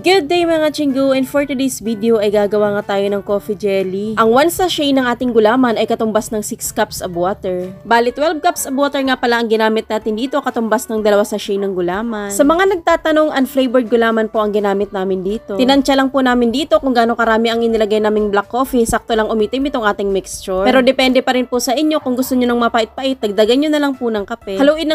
Good day mga chinggu, and for today's video ay gagawa nga tayo ng coffee jelly. Ang 1 sachet ng ating gulaman ay katumbas ng 6 cups of water. Bali 12 cups of water nga pala ang ginamit natin dito, katumbas ng 2 sachet ng gulaman. Sa mga nagtatanong, unflavored gulaman po ang ginamit namin dito. Tinansya lang po namin dito kung gaano karami ang inilagay naming black coffee, sakto lang umitim itong ating mixture. Pero depende pa rin po sa inyo, kung gusto nyo ng mapait-pait, dagdagan nyo na lang po ng kape. Haluin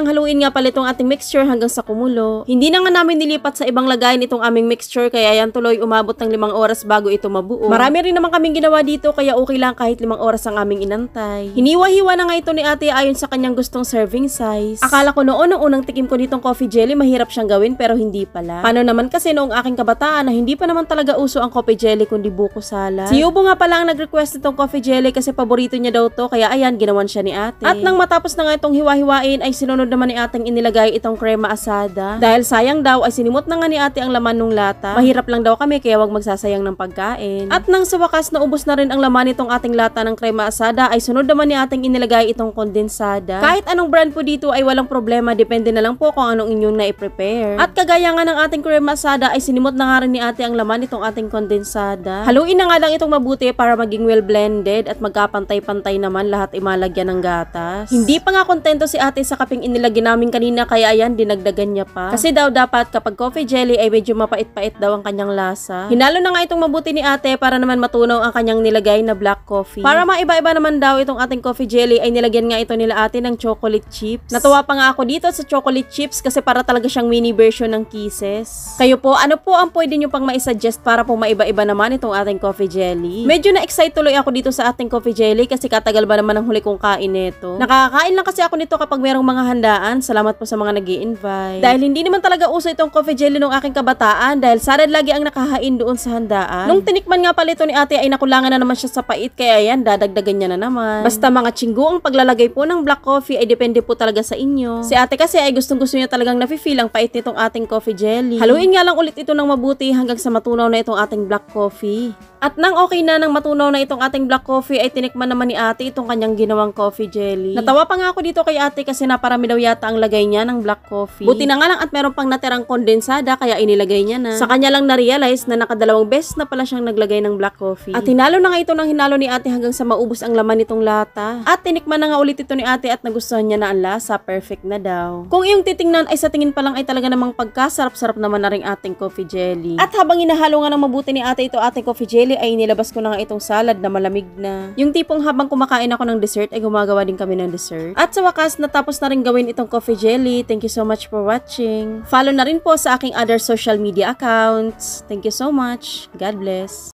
nga pala itong ating mixture hanggang sa kumulo. Hindi na nga namin nilipat sa ibang lagayan itong aming mixture, kaya yan tuloy umabot ng 5 oras bago ito mabuo. Marami rin naman kaming ginawa dito, kaya okay lang kahit 5 oras ang aming inantay. Hiniwa-hiwa na nga ito ni ate ayon sa kanyang gustong serving size. Akala ko noon nung unang tikim ko nitong coffee jelly, mahirap siyang gawin, pero hindi pala. Paano naman kasi noong aking kabataan na hindi pa naman talaga uso ang coffee jelly kundi buko salad. Si Yubo nga pala ang nag-request nitong coffee jelly kasi paborito niya daw to, kaya ayan, ginawan siya ni ate. At nang matapos na nga itong hiwa-hiwain, ay sinunod naman ni ating inilagay itong crema asada. Dahil sayang daw, ay sinimot na nga ni ate ang laman ng lata. Mahirap lang daw kami, kaya wag magsasayang ng pagkain. At nang sa wakas naubos na rin ang laman nitong ating lata ng crema asada, ay sunod naman ni ating inilagay itong kondensada. Kahit anong brand po dito ay walang problema, depende na lang po kung anong inyong na-prepare. At kagaya nga ng ating crema asada, ay sinimot na nga rin ni ate ang laman nitong ating kondensada. Haluin na nga lang itong mabuti para maging well blended at magkapantay-pantay naman, lahat imalagyan ng gatas. Hindi pa nga kontento si ate sa kaping inilagay namin kanina, kaya ayan, dinagdagan niya pa. Kasi daw dapat kapag coffee jelly ay medyo mapait-pait daw ang kanyang lasa. Hinalo na nga itong mabuti ni ate para naman matunaw ang kanyang nilagay na black coffee. Para maiba-iba naman daw itong ating coffee jelly, ay nilagyan nga ito nila ate ng chocolate chips. Natuwa pa nga ako dito sa chocolate chips kasi para talaga siyang mini version ng Kisses. Kayo po, ano po ang pwede nyo pang maisuggest para po maiba-iba naman itong ating coffee jelly? Medyo na-excite tuloy ako dito sa ating coffee jelly kasi katagal ba naman ang huli kong kain nito. Nakakakain lang kasi ako nito kapag merong mga handaan. Salamat po sa mga nag-i-invite. Dahil hindi naman talaga uso itong coffee jelly nung aking kabataan, dahil salad lagi ang nakahain doon sa handaan. Nung tinikman nga pala ito ni ate ay nakulangan na naman siya sa pait, kaya yan, dadagdagan niya na naman. Basta mga chinggo, ang paglalagay po ng black coffee ay depende po talaga sa inyo. Si ate kasi ay gustong-gusto niya talagang nafe-feel ang pait nitong ating coffee jelly. Haluin nga lang ulit ito ng mabuti hanggang sa matunaw na itong ating black coffee. At nang okay na, nang matunaw na itong ating black coffee, ay tinikman naman ni ate itong kanyang ginawang coffee jelly. Natawa pa nga ako dito kay ate kasi naparami daw yata ang lagay niya ng black coffee. Buti na nga lang at meron pang natirang kondensada, kaya inilagay niya na. Sa kanya lang na-realize na nakadalawang beses na pala siyang naglagay ng black coffee. At hinalo na nga ito ng hinalo ni ate hanggang sa maubos ang laman nitong lata. At tinikman na nga ulit ito ni ate at nagustuhan niya na ang lasa, perfect na daw. Kung iyong titingnan ay sa tingin pa lang ay talaga namang pagkasarap-sarap naman na ring ating coffee jelly. At habang inahalo nga ng mabuti ni ate ito ating coffee jelly, ay nilabas ko na nga itong salad na malamig na. Yung tipong habang kumakain ako ng dessert ay gumagawa din kami ng dessert. At sa wakas, natapos na rin gawin itong coffee jelly. Thank you so much for watching. Follow na rin po sa aking other social media accounts. Thank you so much. God bless.